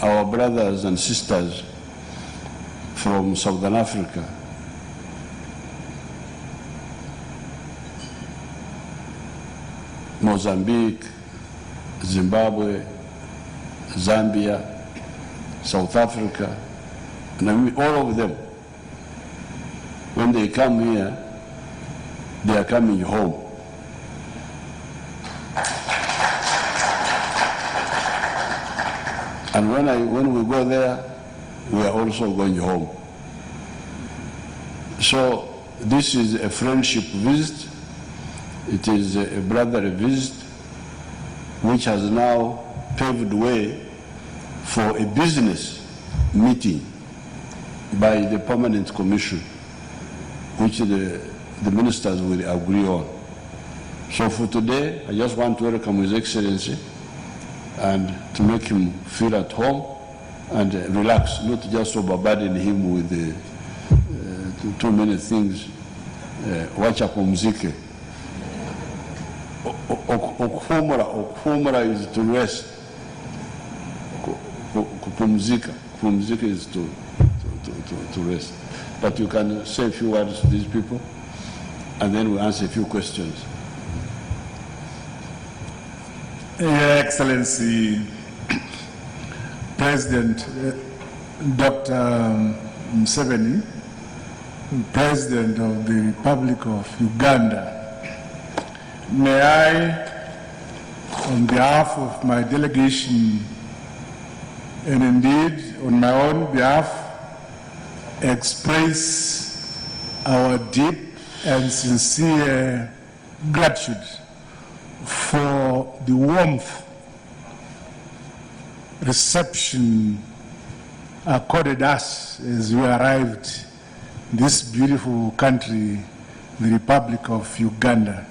our brothers and sisters from Southern Africa, Mozambique, Zimbabwe, Zambia, South Africa, and all of them, when they come here, they are coming home. And when we go there, we are also going home. So this is a friendship visit. It is a brotherly visit, which has now paved the way for a business meeting by the Permanent Commission, which the ministers will agree on. So for today, I just want to welcome His Excellency and to make him feel at home and relax, not just overburden him with too many things. Wacha kupumzike. Okuhumura is to rest. Kupumzika is to rest. But you can say a few words to these people, and then we'll answer a few questions. Your Excellency, President Dr. Museveni, President of the Republic of Uganda, may I, on behalf of my delegation, and indeed on my own behalf, express our deep and sincere gratitude for the warmth reception accorded us as we arrived in this beautiful country, the Republic of Uganda.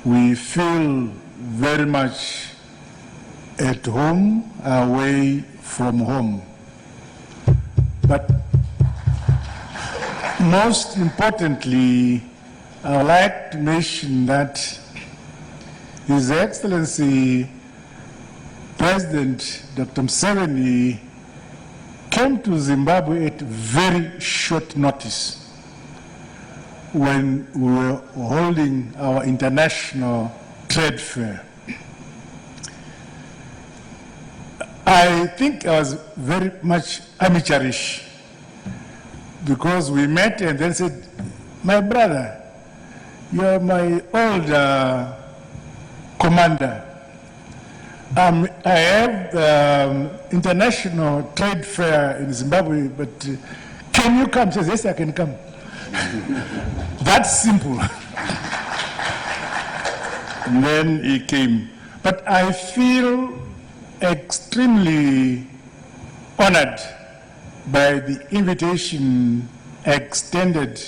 We feel very much at home, away from home. But most importantly, I would like to mention that His Excellency President Dr. Museveni came to Zimbabwe at very short notice when we were holding our international trade fair. I think I was very much amateurish because we met and then said, my brother, you are my old commander. I have international trade fair in Zimbabwe, but can you come? He says, yes, I can come. That's simple. And then he came. But I feel extremely honored by the invitation extended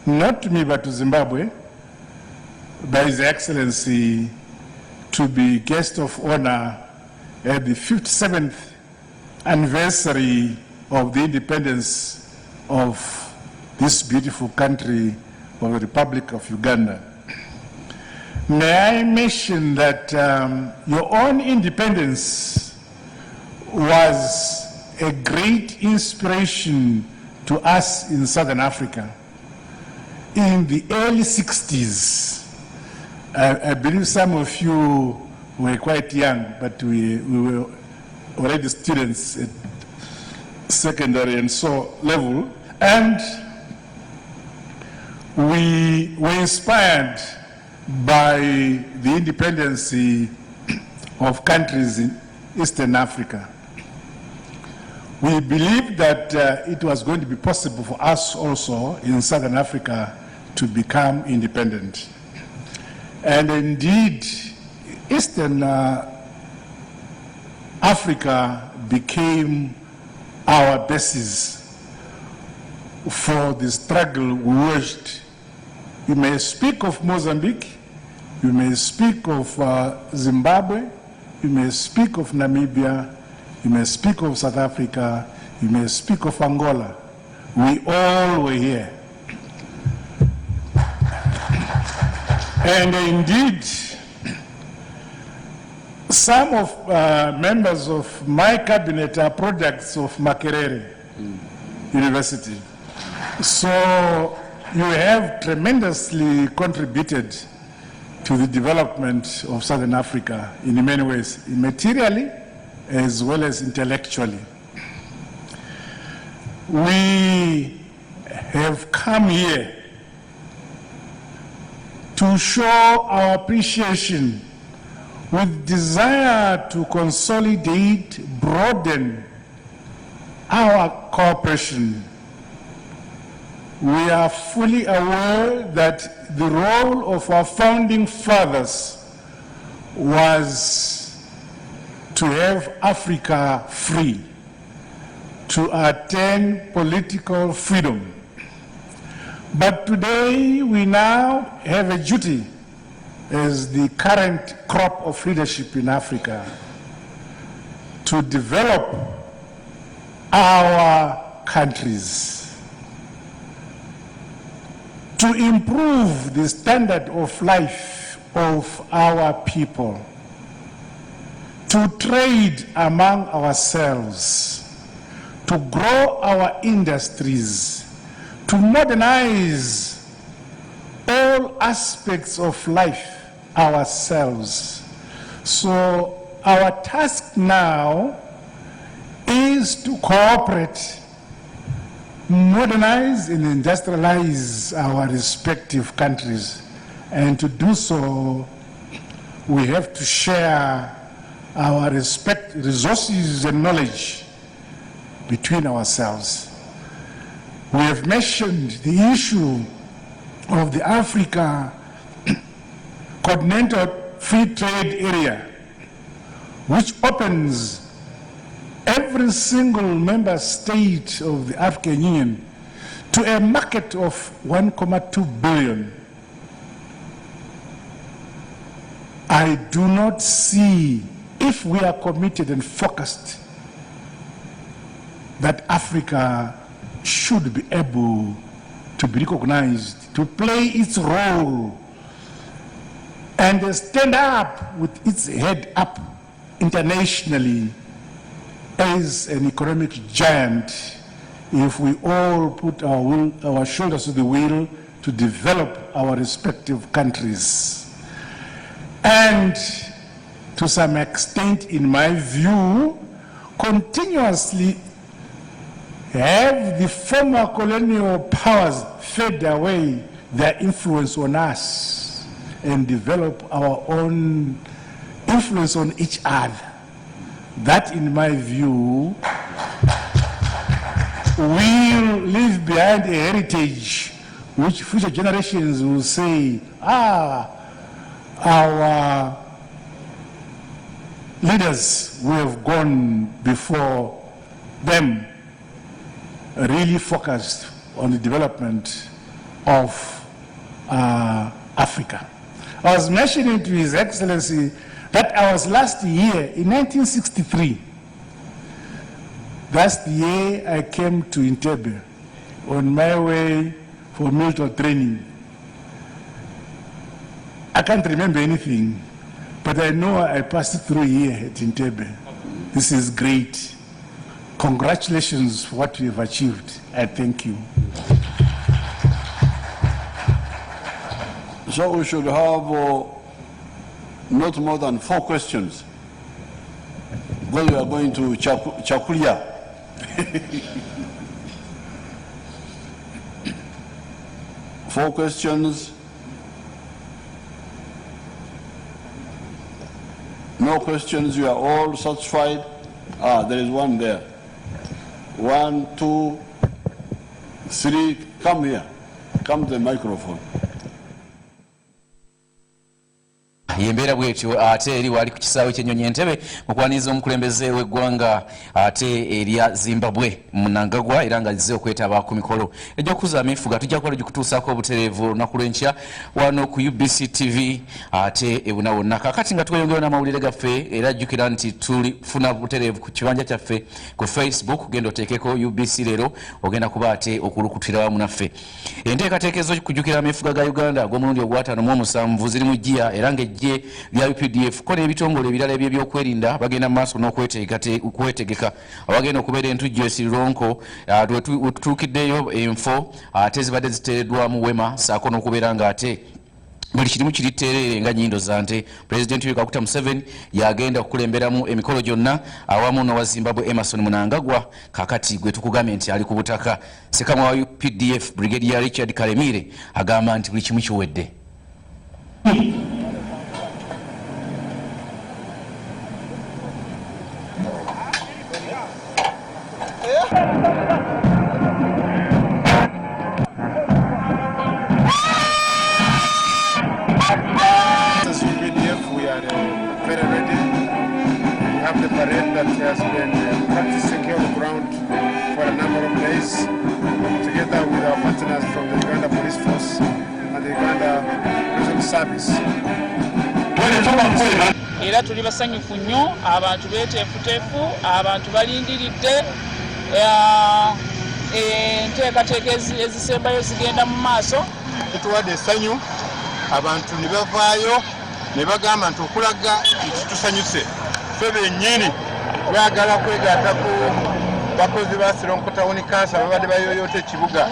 not to me but to Zimbabwe by His Excellency to be guest of honor at the 57th anniversary of the independence of this beautiful country of the Republic of Uganda. May I mention that your own independence was a great inspiration to us in Southern Africa. In the early 60s, I believe some of you were quite young, but we were already students at secondary and so level, and we were inspired by the independence of countries in Eastern Africa. We believed that it was going to be possible for us also in Southern Africa to become independent. And indeed, Eastern Africa became our basis for the struggle we waged. You may speak of Mozambique, you may speak of Zimbabwe, you may speak of Namibia, you may speak of South Africa, you may speak of Angola. We all were here. And indeed, Some of members of my cabinet are products of Makerere University. So you have tremendously contributed to the development of Southern Africa in many ways, materially as well as intellectually. We have come here to show our appreciation with desire to consolidate, broaden our cooperation. We are fully aware that the role of our founding fathers was to have Africa free, to attain political freedom. But today we now have a duty as the current crop of leadership in Africa to develop our countries, to improve the standard of life of our people, to trade among ourselves, to grow our industries, to modernize all aspects of life ourselves. So our task now is to cooperate, modernize and industrialize our respective countries. And to do so, we have to share our resources and knowledge between ourselves. We have mentioned the issue of the Africa Continental Free Trade Area, which opens every single member state of the African Union to a market of 1.2 billion. I do not see, if we are committed and focused, that Africa should be able to be recognized, to play its role, and stand up with its head up internationally as an economic giant if we all put our shoulders to the wheel to develop our respective countries. And to some extent, in my view, continuously have the former colonial powers fade away their influence on us and develop our own influence on each other. That, in my view, will leave behind a heritage which future generations will say, our leaders who have gone before them really focused on the development of Africa. I was mentioning to His Excellency that I was last year, in 1963, that's the year I came to Entebbe on my way for military training. I can't remember anything, but I know I passed through here at Entebbe. This is great. Congratulations for what you have achieved. I thank you. So we should have not more than 4 questions. Because we are going to Chakulia. Four questions. No questions, you are all satisfied? There is one there. 1, 2, 3, come here. Come to the microphone. Yembera bwetyo ate eri wali ku kisaawe ky'ennyonyi Entebbe mukwaniza omukulembeze w'eggwanga ate erya Zimbabwe Mnangagwa era nga azze okwetaba ku mikolo egy'okukuza amifuga tujja kuba gikutuusaako obutereevu olunaku lw'enkya wano ku UBC TV ate ebuna wonna kakati nga tweyongera n'amawulire gaffe era ajjukira nti tulifuna butereevu ku kibanja kyaffe ku Facebook genda oteekeko UBC leero ogenda kuba ate okulukutira wamu naffe enteekateeka ez'okujjukira amifuga ga Uganda gw'omulundi ogw'ataano mu 7 ziri mu jjiya era nga eggye lya UPDF ko n'ebitongole ebirala ebyokwerinda bagenda mu maaso n'okwetegeka abagenda okubeera entujjo esirironko wetutuukiddeyo enfo ate zibadde ziteereddwamu wema saako n'okubeera nga ate buli kirimu kiriteerere nga nnyindo za nte. Pulezidenti Yoweri Kaguta Museveni yagenda okukulemberamu emikolo gyonna awamu n'owa Zimbabwe Emmerson Mnangagwa kakati gwe tukugambye nti ali ku butaka. Ssekama wa UPDF Brigadier Richard Karemire agamba nti buli kimu kiwedde. The parade that has been practicing here on the ground for a number of days, together with our partners from the Uganda Police Force and the Uganda Prison Service. Era tuli basanyufu nnyo, abantu beeteefuteefu, abantu balindiridde enteekateeka ezisembayo zigenda mu maaso. Tutuwadde essanyu, abantu ne bavaayo ne bagamba nti okulaga ekitusanyuse ffe bennyini twagala kwegatta ku bakozi ba Sironko Town Council babadde bayoyoota ekibuga.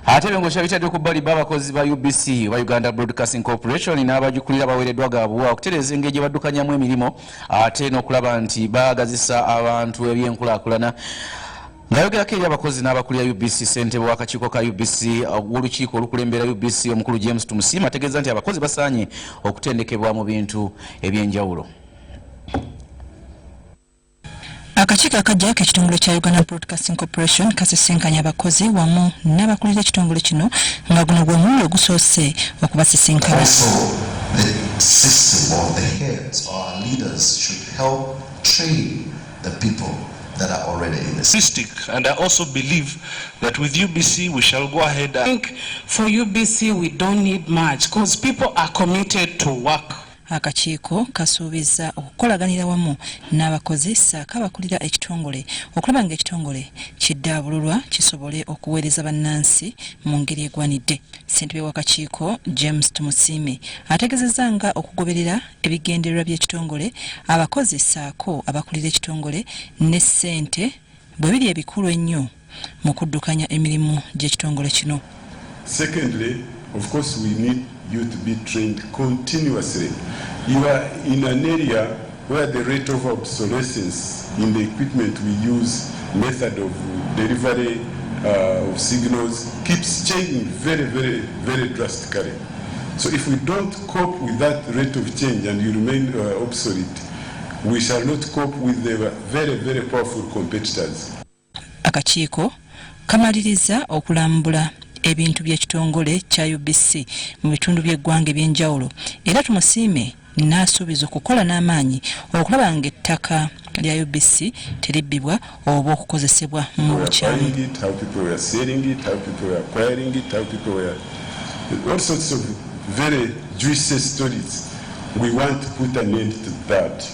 Ate bengosha bitadde ku bbali b'abakozi ba UBC wa Uganda Broadcasting Corporation n'abajukulira baweereddwa gaabwe okutereeza engeri gye baddukanyamu emirimu ate n'okulaba nti baagazisa abantu ebyenkulaakulana. Ngayogerako eri abakozi n'abakulira UBC ssentebe w'akakiiko ka UBC w'olukiiko olukulembera UBC omukulu James Tumusiima ategeeza nti abakozi basaanye okutendekebwa mu bintu eby'enjawulo. Akakiiko akajjako ekitongole kya Uganda Broadcasting Corporation kasisinkanya abakozi wamu n'abakulira ekitongole kino nga guno gwe mulundi ogusoose okubasisinkana. The system of the heads or our leaders should help train the people that are already in the system. And I also believe that with UBC we shall go ahead. I think for UBC we don't need much because people are committed to work. Akakiiko kasuubiza okukolaganira wamu n'abakozi ssaako abakulira ekitongole okulaba ng'ekitongole kiddaabululwa kisobole okuweereza bannansi mu ngeri egwanidde. Ssentebe w'akakiiko James Tumusiime ategeezezza nga okugoberera ebigendererwa by'ekitongole abakozi ssaako abakulira ekitongole ne ssente bwe biri ebikulu ennyo mu kuddukanya emirimu gy'ekitongole kino. Secondly, of course, we need you to be trained continuously. You are in an area where the rate of obsolescence in the equipment we use, method of delivery of signals keeps changing very, very, very drastically. So if we don't cope with that rate of change and you remain obsolete, we shall not cope with the very, very powerful competitors. Akakiiko kamaliriza okulambula ebintu by'ekitongole kya UBC mu bitundu by'eggwanga ebyenjawulo era Tumusiime n'asuubiza okukola n'amaanyi okulaba ng'ettaka lya UBC teribbibwa oba okukozesebwa mu bukyamu. How people were selling it, how people were acquiring it, how people were all sorts of very juicy stories. We want to put an end to that.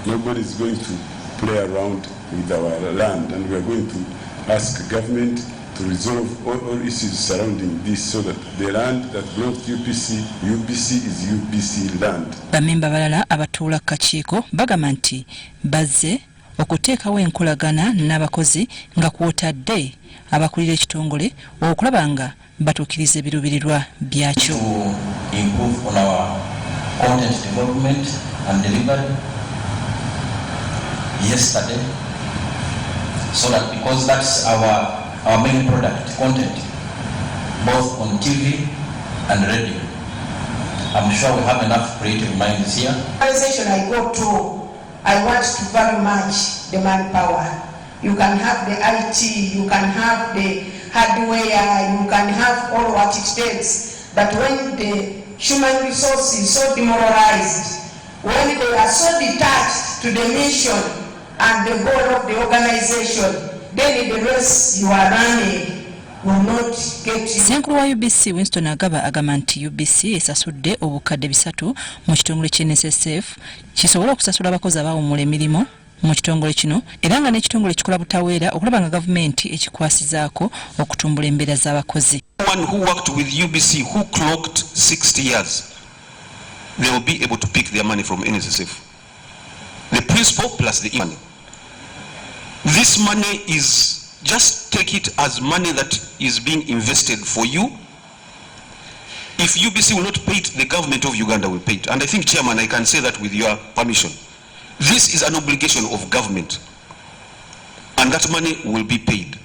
Nobody is going to play around with our land, and we are going to ask government to resolve all issues surrounding this so that the land that belongs to UBC is UBC land. Bamemba balala abatuula kakiiko bagamba nti bazze okuteekawo enkolagana n'abakozi nga kwotadde abakulira ekitongole okulaba nga batuukiriza ebiruubirirwa byakyo. To improve on our content development and delivery yesterday, so that because that's our main product, content, both on TV and radio. I'm sure we have enough creative minds here. Organization I go to, I want to very much the manpower. You can have the IT, you can have the hardware, you can have all what it takes. But when the human resource is so demoralized, when they are so detached to the mission and the goal of the organization, then the race you are running will not get you. Ssenkulu wa UBC Winston Agaba agamba nti UBC esasudde obukadde 3 mu kitongole ky'NSSF kisobola okusasula abakozi abawummula emirimu mu kitongole kino era nga n'ekitongole kikola butaweera okulaba nga gavumenti ekikwasizaako okutumbula embeera z'abakozi. One who worked with UBC who clocked 60 years, they will be able to pick their money from NSSF. The principal plus the money. This money is, just take it as money that is being invested for you. If UBC will not pay it, the government of Uganda will pay it. And I think, Chairman, I can say that with your permission. This is an obligation of government, and that money will be paid.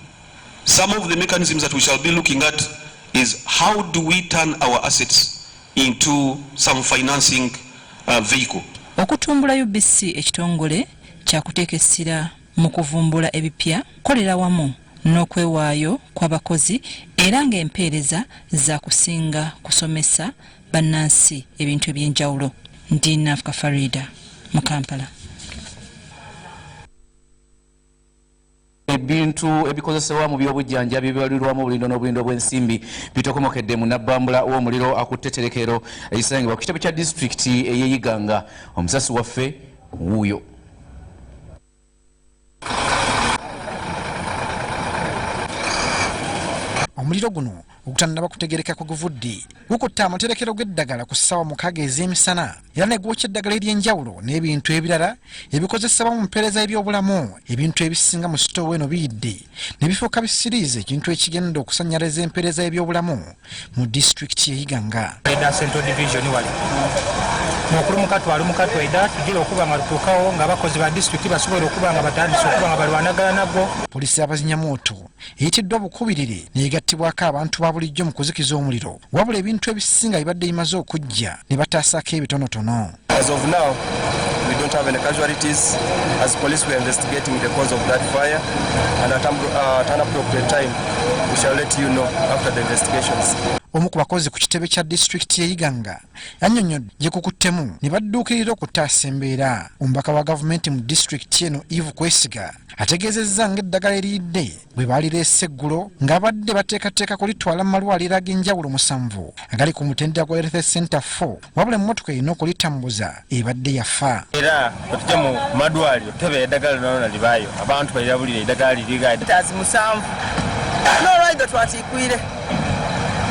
Some of the mechanisms that we shall be looking at is how do we turn our assets into some financing vehicle. Okutumbula UBC ekitongole kyakuteeka essira mu kuvumbula ebipya, kolera wamu n'okwewaayo kw'abakozi era ng'empeereza za kusinga kusomesa bannansi ebintu eby'enjawulo. Ndi Nafuka Farida mu Kampala. Ebintu ebikozesebwa mu by'obujjanjabi bibalirwamu obulindo n'obulindo bw'ensimbi bitokomokedde mu nabbambula w'omuliro akutte etterekero erisangibwa ku kitebe kya disitulikiti ey'Eyiganga. Omusasi waffe wuuyo. Omuliro guno ogutannaba kutegeereka kwe guvudde gukutte amaterekero g'eddagala ku ssaawa 6 ez'emisana era ne gwokya eddagala ery'enjawulo n'ebintu ebirala ebikozesebwa mu mpeereza y'ebyobulamu. Ebintu ebisinga mu sitoowa eno biyidde ne bifuuka bisiriiza ekintu ekigenda okusannyalaza empeereza y'ebyobulamu mu disitulikiti y'Eyiganga. Mukulumukatwalumukatwaida tugira okuba nga lutuukawo nga abakozi ba disitulikiti basobola okuba nga batandise okuba nga balwanagana nabwo. Poliisi y'abazinyamooto eyitiddwa bukubirire n'egattibwako abantu ba bulijjo mu kuzikiza omuliro, wabula ebintu ebisinga bibadde bimaze okujja ne bataasako ebitonotono. As of now, we don't have any casualties. As police, we are investigating the cause of that fire, and at an appropriate time, we shall let you know after the investigations. Omu ku bakozi ku kitebe kya disitulikiti y'Eyiganga yannyonnyodde gye kukuttemu ne badduukirira okutaasa embeera. Omubaka wa gavumenti mu disitulikiti eno Eve Kwesiga ategeezezza ng'eddagala eriyidde bwe baalireese eggulo ng'abadde bateekateeka kulitwala mu malwaliro ag'enjawulo 7 agali ku mutendera gwa Health Center 4, wabula emmotoka erina okulitambuza ebadde yafa. Era otujja mu madwaliro tebe eddagala lyonna libaayo, abantu balirabulira eddagala lirigayo. Tazi 7 n'olwaido twatiikwire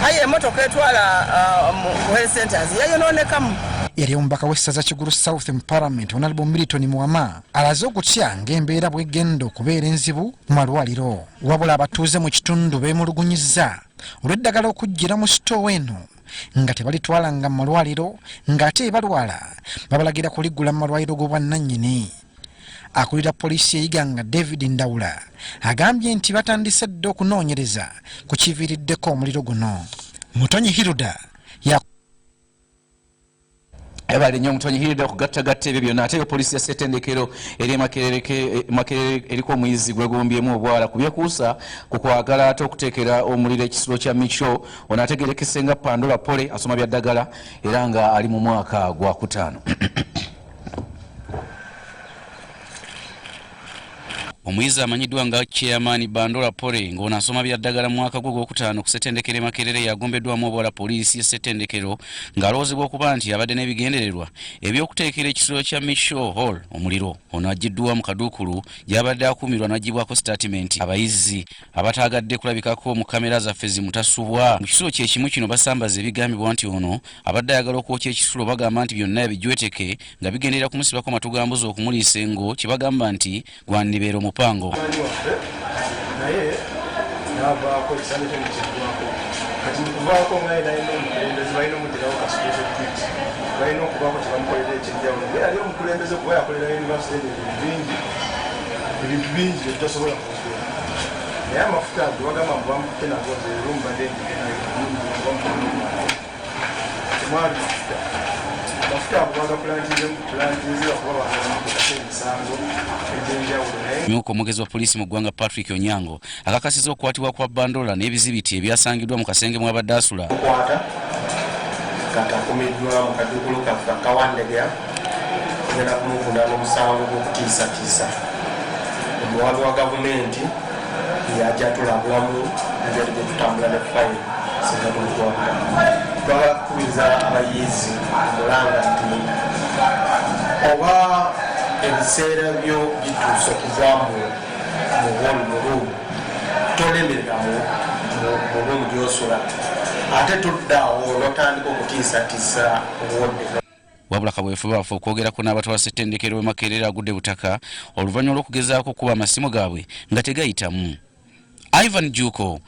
aye emmotoka etwala mu health centers yayonoonekamu. Yali omubaka w'essaza Kigulu South mu Parliament Honorable Milton Muwama alaze okutya ng'embeera bw'egenda okubeera enzibu mu malwaliro, wabula abatuuze mu kitundu beemulugunyizza olw'eddagala okujjira mu sitoowa eno nga tebalitwalanga mu malwaliro ng'ate balwala babalagira kuliggula mu malwaliro g'obwannannyini. Akulira poliisi y'Eyiganga David Ndawula agambye nti batandise dda okunoonyereza ku kiviiriddeko omuliro guno. Mutonyi Hiruda ebali nnyo Mutonyi Hiruda okugattagatta ebyo byonna. Ate poliisi ya ssettendekero eri Makerere eriko omuyizi gwegombyemu obwala ku byekuusa ku kwagala ate okuteekera omuliro ekisulo kya Micho. Ono ategerekese nga Pandora Pole asoma bya ddagala era nga ali mu mwaka gwa 5. Omuyizi amanyiddwa nga chairman Bandola Pole ng'ono asoma bya ddagala mu mwaka gwe gw'okutaano ku ssettendekero Makerere yagombeddwamu obwala poliisi ya ssettendekero ng'alowoozebwa okuba nti abadde n'ebigendererwa eby'okuteekera ekisulo kya Micho Hall omuliro. Ono aggiddwa mu kaduukulu gy'abadde akuumirwa n'aggyibwako sitatimenti. Abayizi abataagadde kulabikako mu kamera zaffe zimutasubwa mu kisulo kye kimu kino basambaza ebigambibwa nti ono abadde ayagala okwokya ekisulo, bagamba nti byonna ebijweteke nga bigenderera kumusibako matugambuzi okumuliisa engo kye bagamba nti gwandibeera omupango. naye n'avaako ekisande kyo nekiggwako kati mukuvaako nga era omukulembeze balina omuterawo ka special treat, balina okuvaako kyebamukolera ekyenjawulo. Naye ali omukulembeze kuba yakolera yunivasite ebintu bingi byetutasobola kuzuula, naye amafuta ago bagamba mbu bamukutte nago leero mubadde temwali mafuta ago bagapulantinzibwa kuba bakakasa emisango egy'enjawulo. Myuka omugezi wa poliisi mu ggwanga Patrick Onyango akakasiza okukwatibwa kwa Bandola n'ebizibiti ebyasangiddwa mu kasenge mw'abadde asula. Okwata katakumiddwa mu kaduukulu kaffe akawandegera kugenda kumuvunda n'omusango gw'okutiisatiisa. Omuwaabi wa gavumenti yajja tulabulamu ajja tujja tutambula ne fayiro singa tumutwalira. Twagala kukubiriza abayizi mulanga nti oba ebiseera byo bituuse okuva mu ruumu tolemerera mu ruumu gyosula ate tuddaawo notandika okutiisatiisa obwodde. wabula kabwefuba bafe okwogerako n'abatwala ssettendekero w'e Makerere agudde butaka oluvannyuma lw'okugezaako okuba amasimu gaabwe nga tegayitamu. Ivan Juko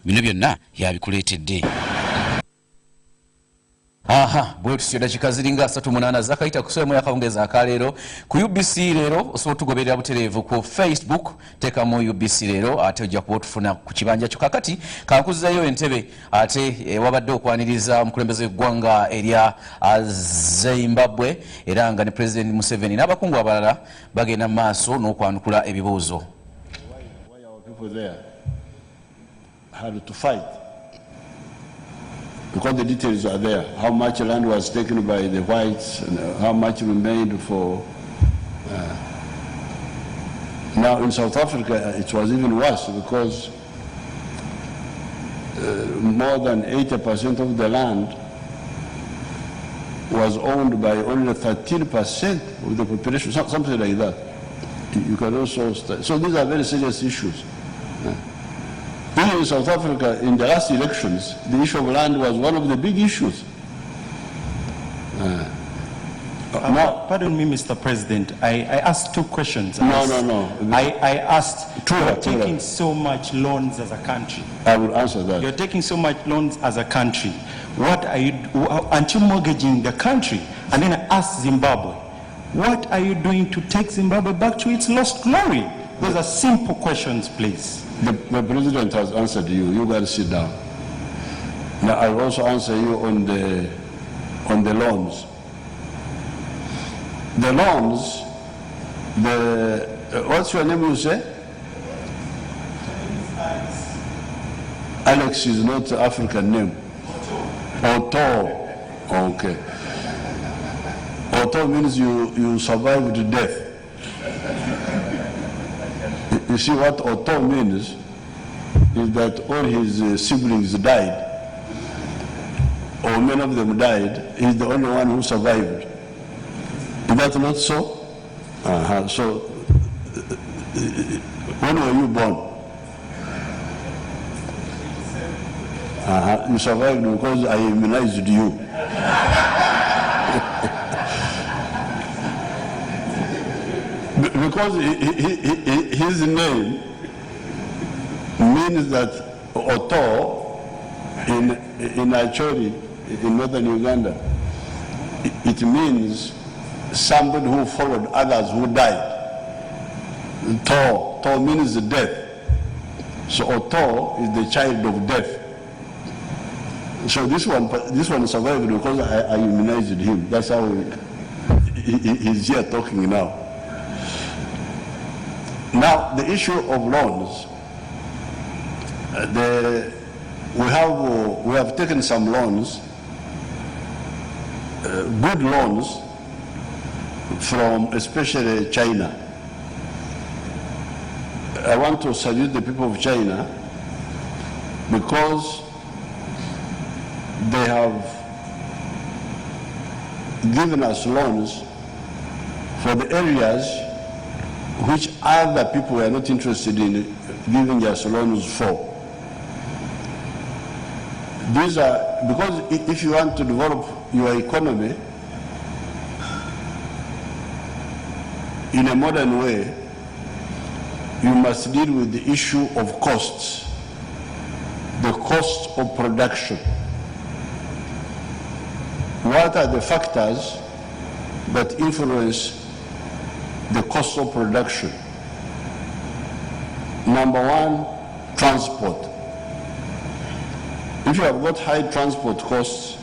bino byonna yabikuleetedde. bwe tusyo dakika ziringa 38 zakayita kusooya mu yakawungeza akaleero ku UBC leero osobola otugoberera butereevu ku Facebook teekamu UBC leero ate ojja kuba otufuna ku kibanja kyo kakati kankuzizayo entebe ate wabadde okwaniriza omukulembeze w'eggwanga erya Zimbabwe era nga ne President Museveni n'abakungu abalala bagenda mu maaso n'okwanukula ebibuuzo. Because the details are there, how much land was taken by the whites and how much remained for... Now in South Africa it was even worse because more than 80% of the land was owned by only 13% of the population, something like that. You can also start. So these are very serious issues. Even in South Africa, in the last elections, the issue of land was one of the big issues. Pardon me, Mr. President. I asked two questions. No. I asked, you're taking so much loans as a country. I will answer that. You're taking so much loans as a country. What are you, aren't you mortgaging the country? And then I asked Zimbabwe, what are you doing to take Zimbabwe back to its lost glory? Those are simple questions, please. The president has answered you. You got to sit down. Now I will also answer you on the loans. The loans, what's your name you say? Alex is not an African name. Otto. Okay. Otto means you survived death. You see what Otto means is that all his siblings died, or many of them died. He's the only one who survived. Is that not so? So, when were you born? You survived because I immunized you. Because his name means that Otto in Acholi, in northern Uganda, it means somebody who followed others who died. To means death. So Otto is the child of death. So this one survived because I immunized him. That's how he's here talking now. Now, the issue of loans, we have taken some loans, good loans, from especially China. I want to salute the people of China because they have given us loans for the areas which other people were not interested in giving us loans for. These are, because if you want to develop your economy in a modern way, you must deal with the issue of costs, the cost of production. What are the factors that influence the cost of production? Number one, transport. If you have got high transport costs,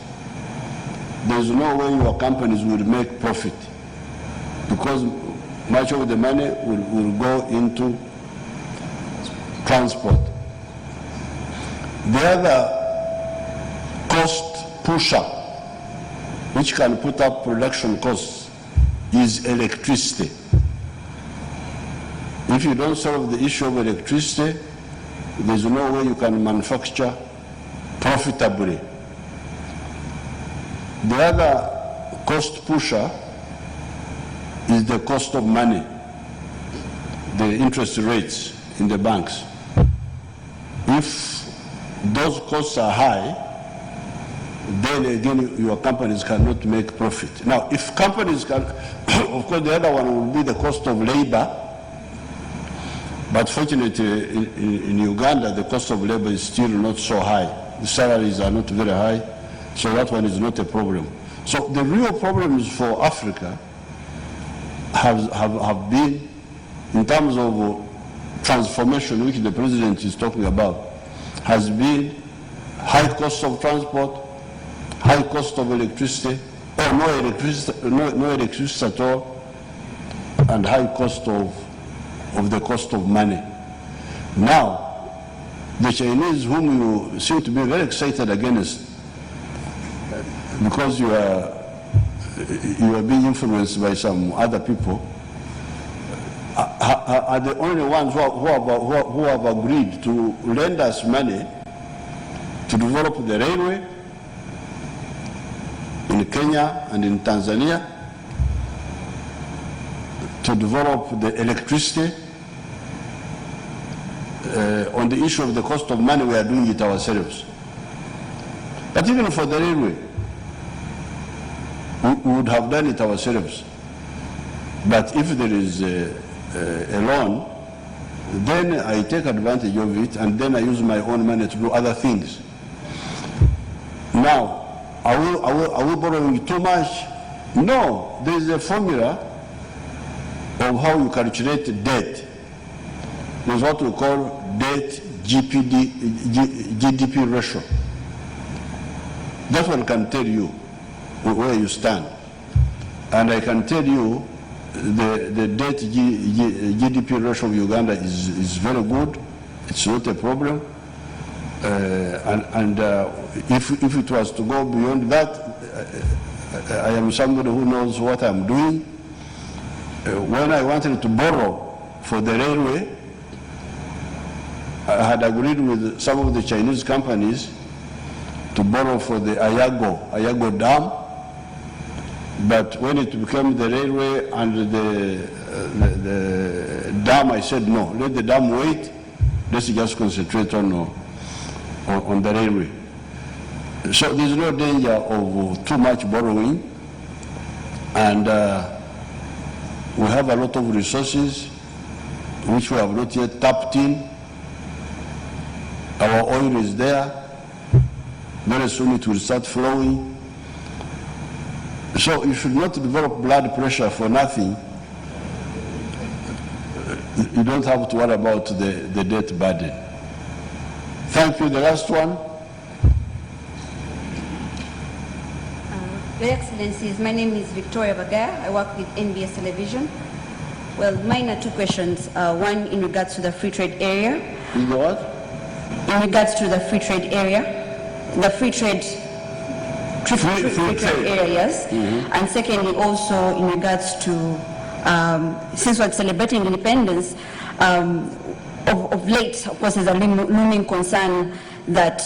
there's no way your companies will make profit because much of the money will go into transport. The other cost pusher, which can put up production costs, is electricity. If you don't solve the issue of electricity, there's no way you can manufacture profitably. The other cost pusher is the cost of money, the interest rates in the banks. If those costs are high, then again your companies cannot make profit. Now, if companies can, of course the other one will be the cost of labor, but fortunately in Uganda the cost of labor is still not so high. The salaries are not very high, so that one is not a problem. So the real problems for Africa have been in terms of transformation, which the president is talking about, has been high cost of transport, high cost of electricity, or no electricity at all, and high cost of the cost of money. Now, the Chinese, whom you seem to be very excited against, because you are being influenced by some other people, are the only ones who have agreed to lend us money to develop the railway in Kenya and in Tanzania, to develop the electricity. On the issue of the cost of money, we are doing it ourselves. But even for the railway, we would have done it ourselves. But if there is a loan, then I take advantage of it, and then I use my own money to do other things. Now, are we borrowing too much? No, there is a formula of how you calculate debt. There's what we call debt GDP ratio. That one can tell you where you stand. And I can tell you the debt GDP ratio of Uganda is very good. It's not a problem. If it was to go beyond that, I am somebody who knows what I'm doing. When I wanted to borrow for the railway, I had agreed with some of the Chinese companies to borrow for the Ayago Dam, but when it became the railway and the dam, I said no, let the dam wait, let's just concentrate on the railway. So there's no danger of too much borrowing, and we have a lot of resources which we have not yet tapped in. Our oil is there. Very soon it will start flowing. So you should not develop blood pressure for nothing. You don't have to worry about the debt burden. Thank you. The last one. Your Excellencies, my name is Victoria Bagaya. I work with NBS Television. Well, mine are two questions. One in regards to the free trade area. In the what? In regards to the free trade area, the free trade areas, and secondly also in regards to, since we're celebrating independence, of late, of course, there's a looming concern that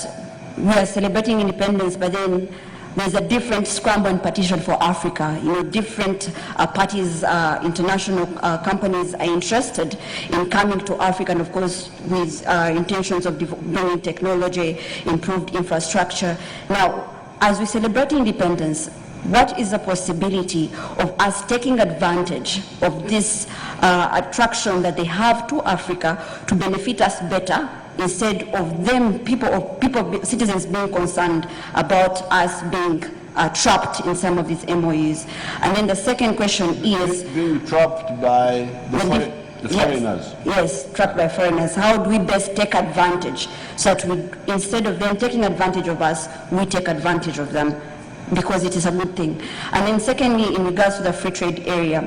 we are celebrating independence, but then there's a different scramble and petition for Africa. You know, different parties, international companies are interested in coming to Africa, and of course with intentions of bringing technology, improved infrastructure. Now, as we celebrate independence, what is the possibility of us taking advantage of this attraction that they have to Africa to benefit us better, instead of them, citizens being concerned about us being trapped in some of these MOUs? And then the second question is... Being trapped by the foreigners. Yes, trapped by foreigners. How do we best take advantage so that we, instead of them taking advantage of us, we take advantage of them, because it is a good thing. And then secondly, in regards to the free trade area,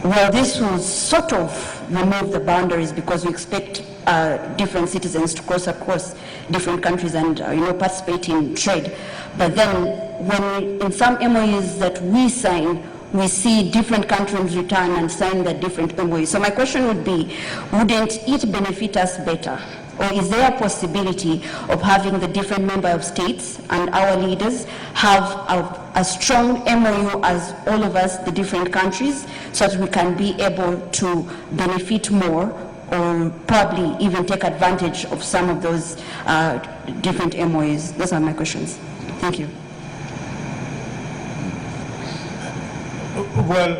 well, this will sort of remove the boundaries, because we expect different citizens to cross across different countries and participate in trade. But then when in some MOUs that we sign, we see different countries return and sign the different MOUs. So my question would be, wouldn't it benefit us better, Or is there a possibility of having the different member of states and our leaders have a strong MOU as all of us, the different countries, so that we can be able to benefit more or probably even take advantage of some of those different MOUs? Those are my questions. Thank you. Well,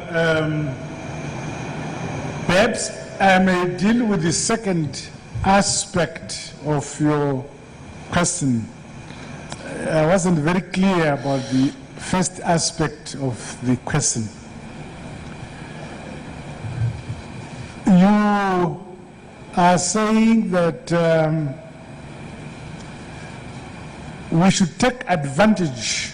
perhaps I may deal with the second aspect of your question. I wasn't very clear about the first aspect of the question. You are saying that we should take advantage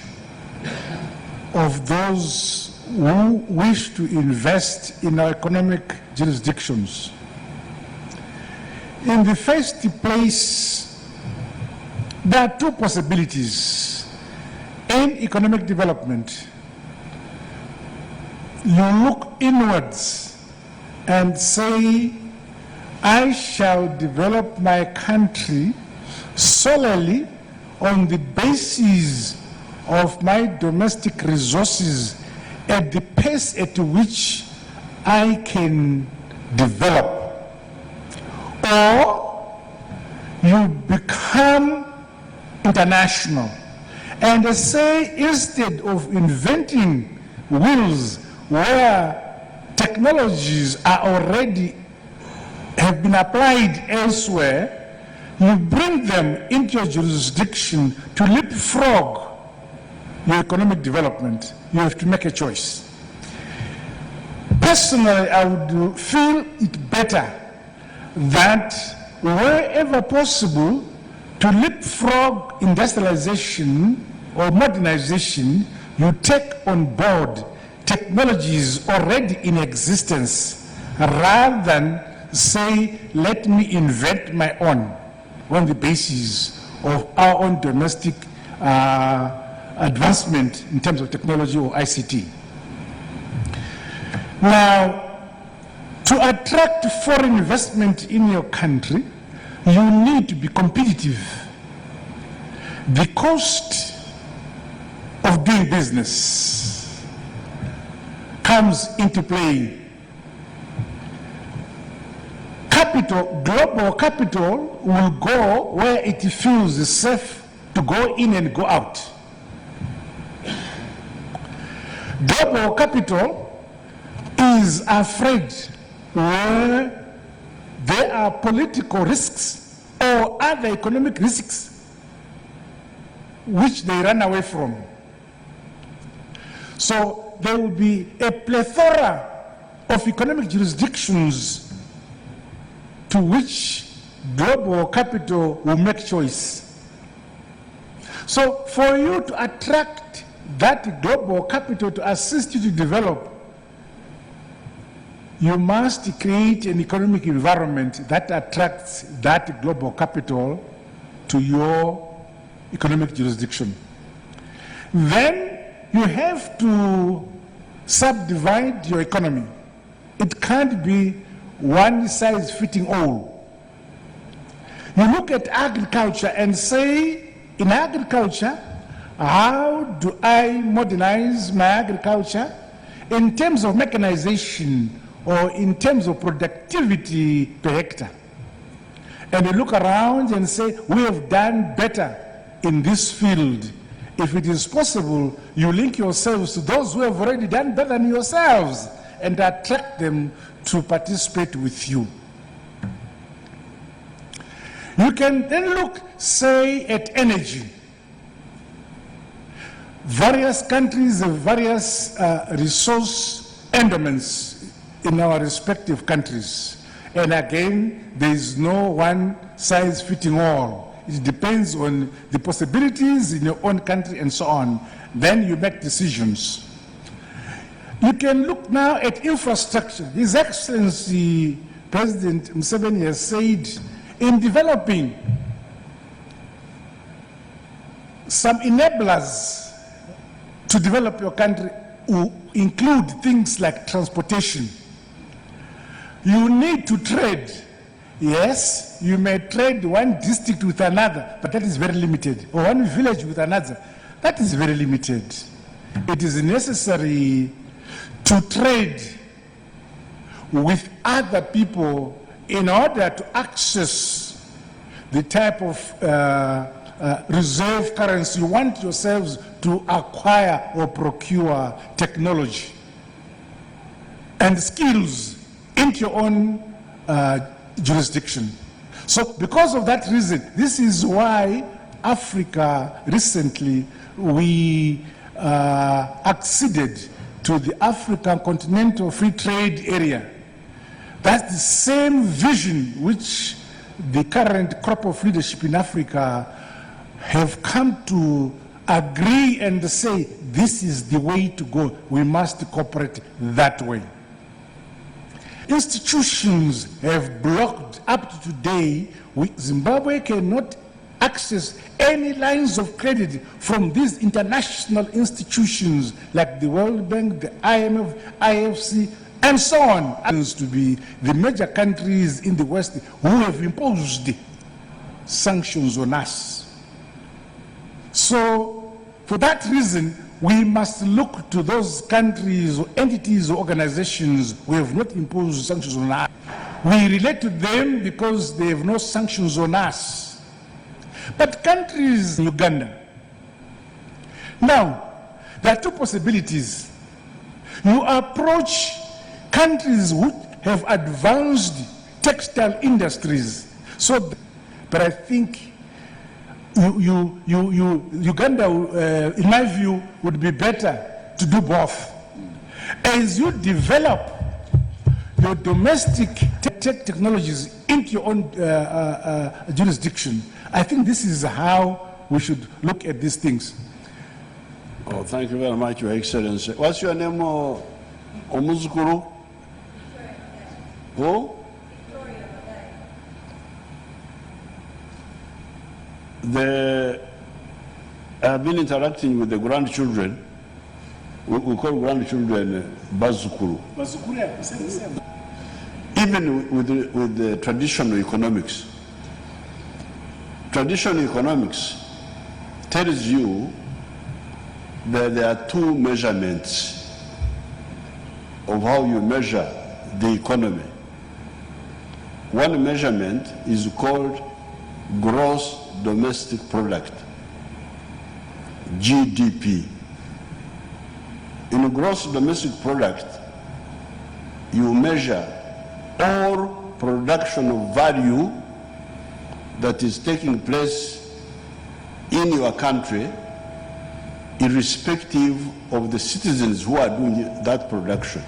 of those who wish to invest in our economic jurisdictions. In the first place, there are two possibilities. In economic development, you look inwards and say, I shall develop my country solely on the basis of my domestic resources at the pace at which I can develop. Or you become international and say, instead of inventing wheels where technologies are already have been applied elsewhere, you bring them into your jurisdiction to leapfrog your economic development. You have to make a choice. Personally, I would feel it better that wherever possible, to leapfrog industrialization or modernization, you take on board technologies already in existence rather than say, let me invent my own on the basis of our own domestic advancement in terms of technology or ICT. Now, to attract foreign investment in your country, you need to be competitive. The cost of doing business comes into play. Capital, global capital, will go where it feels safe to go in and go out. Global capital is afraid where there are political risks or other economic risks which they run away from. So there will be a plethora of economic jurisdictions to which global capital will make choice. So for you to attract that global capital to assist you to develop, you must create an economic environment that attracts that global capital to your economic jurisdiction. Then you have to subdivide your economy. It can't be one size fitting all. You look at agriculture and say, in agriculture, how do I modernize my agriculture in terms of mechanization or in terms of productivity per hectare? And you look around and say, we have done better in this field. If it is possible, you link yourselves to those who have already done better than yourselves and attract them to participate with you. You can then look, say, at energy. Various countries have various resource endowments in our respective countries. And again, there is no one size fitting all. It depends on the possibilities in your own country and so on. Then you make decisions. You can look now at infrastructure. His Excellency President Museveni has said, in developing some enablers to develop your country will include things like transportation. You need to trade Yes, you may trade one district with another, but that is very limited. Or one village with another, that is very limited. It is necessary to trade with other people in order to access the type of reserve currency you want yourselves to acquire or procure technology and skills into your own jurisdiction. So because of that reason, this is why Africa recently, we acceded to the African Continental Free Trade Area. That's the same vision which the current crop of leadership in Africa have come to agree and say, this is the way to go. We must cooperate that way. Institutions have blocked up to today. Zimbabwe cannot access any lines of credit from these international institutions like the World Bank, the IMF, IFC, and so on, happens to be the major countries in the West who have imposed sanctions on us. So, for that reason, we must look to those countries or entities or organizations who have not imposed sanctions on us. We relate to them because they have no sanctions on us. But countries in Uganda, now, there are two possibilities. You approach countries who have advanced textile industries. So, but I think Uganda, in my view, would be better to do both. As you develop your domestic technologies into your own jurisdiction, I think this is how we should look at these things. Oh, thank you very much, Your Excellency. What's your name, Omuzukuru? Who? I've been interacting with the grandchildren. We call grandchildren Bazukuru. Even with the traditional economics. Traditional economics tells you that there are two measurements of how you measure the economy. One measurement is called gross domestic product, GDP. In gross domestic product, you measure all production of value that is taking place in your country, irrespective of the citizens who are doing that production.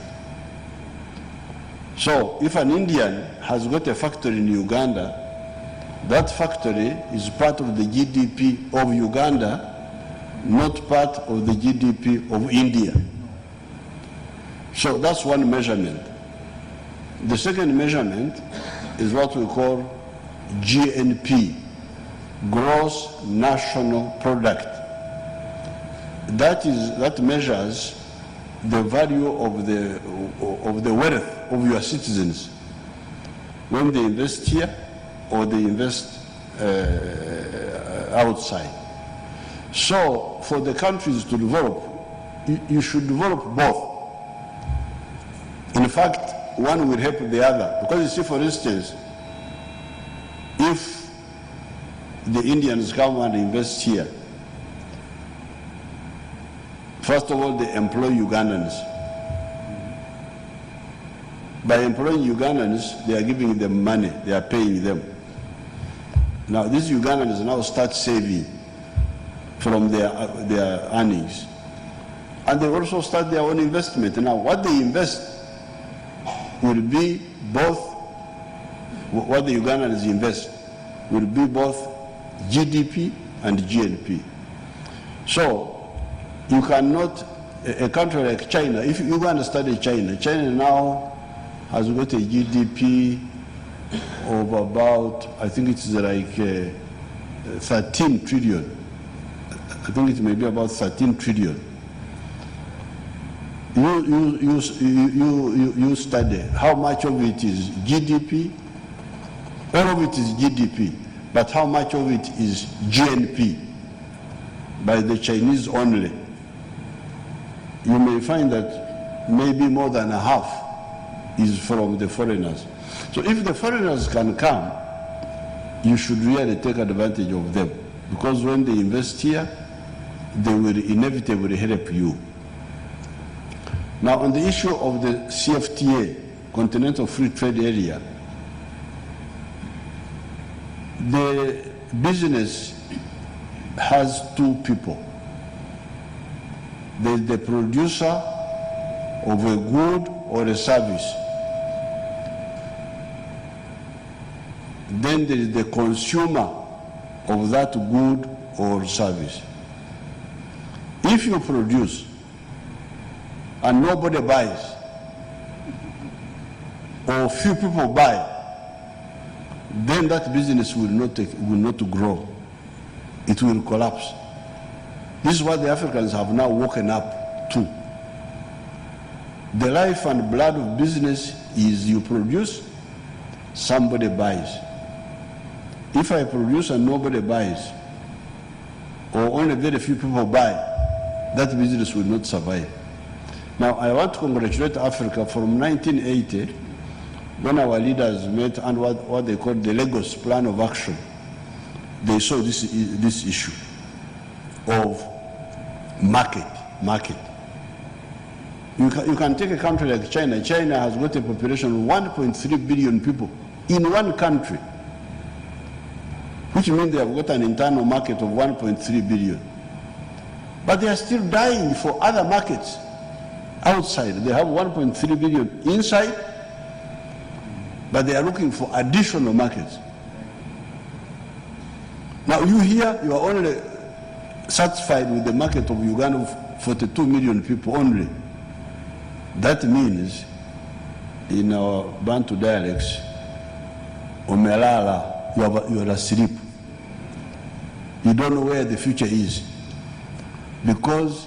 So if an Indian has got a factory in Uganda, that factory is part of the GDP of Uganda, not part of the GDP of India. So that's one measurement. The second measurement is what we call GNP, gross national product. That measures the value of the wealth of your citizens when they invest here or they invest outside. So for the countries to develop, you should develop both. In fact, one will help the other. Because you see, for instance, if the Indians come and invest here, first of all, they employ Ugandans. By employing Ugandans, they are giving them money, they are paying them. Now, these Ugandans now start saving from their earnings. And they also start their own investment. Now, what they invest will be both, what the Ugandans invest will be both GDP and GNP. So, you cannot, a country like China, if Uganda studied China, China now has got a GDP of about, I think it's like 13 trillion. I think it may be about 13 trillion. You study how much of it is GDP All of it is GDP, but how much of it is GNP by the Chinese only? You may find that maybe more than a half is from the foreigners. So if the foreigners can come, you should really take advantage of them, because when they invest here, they will inevitably help you. Now, on the issue of the CFTA, Continental Free Trade Area, the business has two people. There's the producer of a good or a service. Then there is the consumer of that good or service. If you produce and nobody buys, or few people buy, then that business will not grow. It will collapse. This is what the Africans have now woken up to. The life and blood of business is you produce, somebody buys. If I produce and nobody buys, or only very few people buy, that business will not survive. Now, I want to congratulate Africa from 1980, when our leaders met and what they call the Lagos Plan of Action. They saw this issue of market. You can take a country like China. China has got a population of 1.3 billion people in one country, which means they have got an internal market of 1.3 billion. But they are still dying for other markets outside. They have 1.3 billion inside, but they are looking for additional markets. Now you here, you are only satisfied with the market of Uganda of 42 million people only. That means, in our Bantu dialects, Omelala, you are asleep. You don't know where the future is, because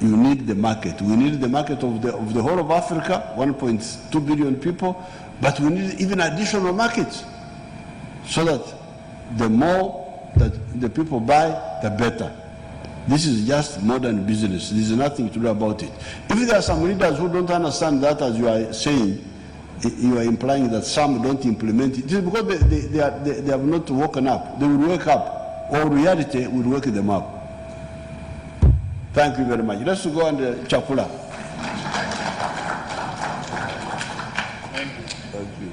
you need the market. We need the market of the whole of Africa, 1.2 billion people, but we need even additional markets, so that the more that the people buy, the better. This is just modern business. There is nothing to do about it. If there are some leaders who don't understand that, as you are saying, you are implying that some don't implement it. It is because they have not woken up. They will wake up, or reality will wake them up. Thank you very much. Let's go on the Chapula. Thank you.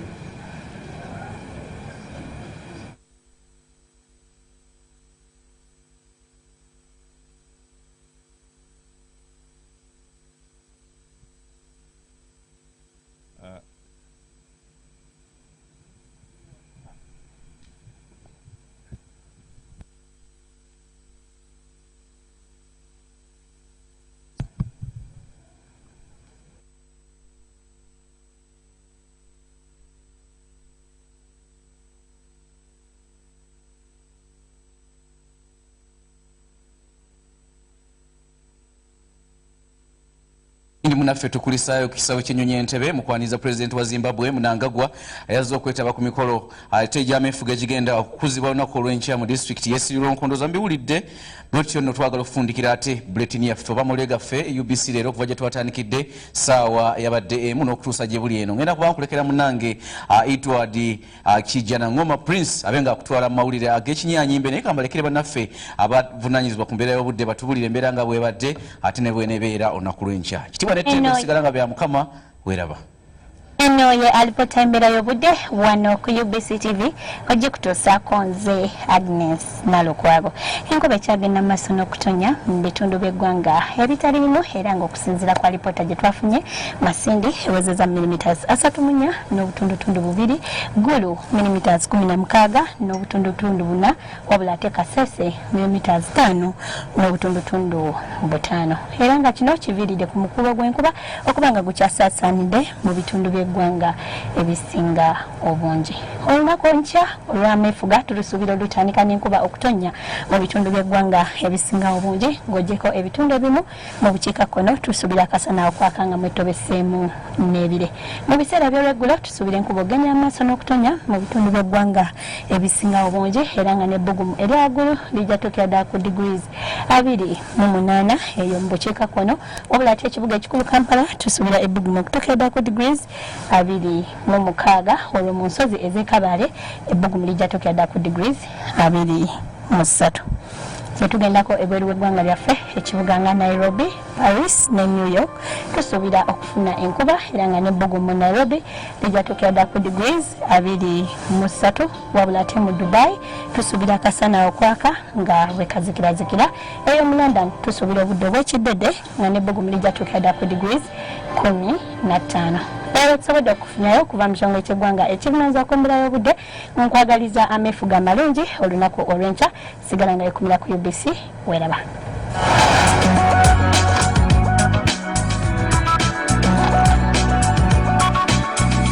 Ndi munaffe tukulisayo kisawo ky'ennyonyi Entebbe mukwaniza President wa Zimbabwe Mnangagwa ayazze okwetaba ku mikolo ate gy'ameefuga gigenda okukuzibwa olunaku olw'enkya mu disitulikiti y'Essiriro Nkondoza. Mbiwulidde bwetyo nno twagala okufundikira ate bulletini yaffe oba mule gaffe UBC leero okuva gye twatandikidde ssaawa yabadde emu n'okutuusa gye buli eno. Ngenda kuba nkulekera munnange Edward Kijana Ngoma Prince abe nga akutwala mu mawulire ag'ekinyaanyimbe, naye kambalekere bannaffe abavunaanyizibwa ku mbeera y'obudde batubulire embeera nga bwebadde ate ne bw'eneebeera olunaku lw'enkya. Kitibwa n'ettendo sigala nga bya Mukama weeraba. Eno ye alipota embeera y'obudde wano ku UBC TV ojje kutuusaako nze Agnes Nalukwago. Enkuba ekyagenda mu maaso n'okutonya mu bitundu by'eggwanga ebitali bimu, era ng'okusinziira ku alipota gye twafunye Masindi ewezezza millimeters 34 n'obutundutundu 2, Gulu millimeters 16 n'obutundutundu 4, wabula ate Kasese millimeters 5 n'obutundutundu 5. Era nga kino kiviiridde ku mukubo gw'enkuba okuba nga gukyasaasaanidde mu bitundu by'eggwanga ebisinga obungi. Olunaku enkya olw'ameefuga tulusuubira olutandika n'enkuba okutonya mu bitundu by'eggwanga ebisinga obungi, ng'oggyeko ebitundu ebimu mu bukiikakkono tusuubira akasana okwakanga mwetobeseemu n'ebire. Mu biseera by'olweggulo tusuubira enkuba ogenda amaaso n'okutonya mu bitundu by'eggwanga ebisinga obungi era nga n'ebbugumu erya waggulu lijja tuukira ddala ku degrees 28 eyo mu bukiikakkono, wabula ate ekibuga ekikulu Kampala tusuubira ebbugumu okutuukira ddala ku degrees 26 olwo mu nsozi ez'e ebbugumu lijja tuukira ddala ku degrees 23. Zetugendako ebweru w'eggwanga lyaffe ekibuga nga Nairobi, Paris ne New York tusuubira okufuna enkuba era nga n'ebbugumu mu Nairobi lijja tuukira ddala ku degrees 23, wabula ate mu Dubai tusuubira akasana okwaka nga bwekazikirazikira. Eyo mu London tusuubira obudde obw'ekiddedde nga n'ebbugumu lijja tuukira ddala ku degrees 15. Era tusobodde okufunyayo okuva mu kitongole ky'eggwanga ekivunaanyizibwa ku mbeera y'obudde, nkwagaliza ameefuga amalungi olunaku olw'enkya. Sigala nga yekumira ku UBC. Weraba.